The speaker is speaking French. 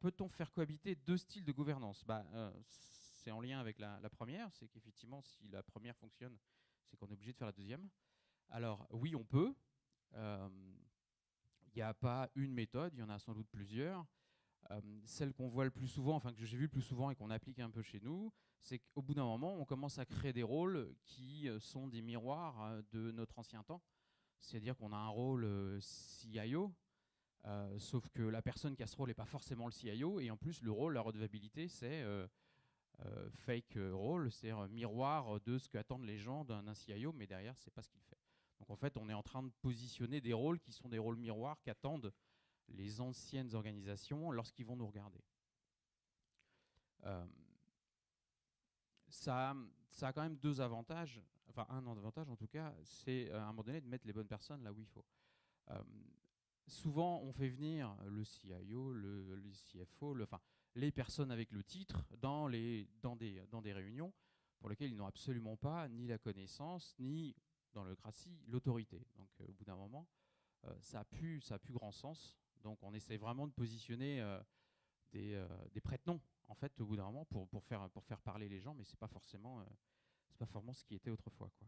peut-on faire cohabiter deux styles de gouvernance? C'est en lien avec la première, c'est qu'effectivement, si la première fonctionne, c'est qu'on est obligé de faire la deuxième. Alors oui, on peut. Il n'y a pas une méthode, il y en a sans doute plusieurs. Celle qu'on voit le plus souvent, enfin que j'ai vu le plus souvent et qu'on applique un peu chez nous, c'est qu'au bout d'un moment, on commence à créer des rôles qui sont des miroirs de notre ancien temps. C'est-à-dire qu'on a un rôle CIO, sauf que la personne qui a ce rôle n'est pas forcément le CIO, et en plus le rôle, la redevabilité, c'est fake role, c'est-à-dire miroir de ce qu'attendent les gens d'un CIO, mais derrière, c'est pas ce qu'il fait. Donc en fait, on est en train de positionner des rôles qui sont des rôles miroirs qu'attendent les anciennes organisations lorsqu'ils vont nous regarder. Euh, ça a quand même deux avantages, enfin un avantage en tout cas, c'est à un moment donné de mettre les bonnes personnes là où il faut. Euh, Souvent, on fait venir le CIO, le CFO, enfin, les personnes avec le titre dans des réunions pour lesquelles ils n'ont absolument pas ni la connaissance, ni, dans le Gracie, l'autorité. Donc, au bout d'un moment, ça a plus grand sens. Donc, on essaie vraiment de positionner des prête-noms, en fait, au bout d'un moment, pour faire parler les gens, mais c'est pas forcément ce qui était autrefois, quoi.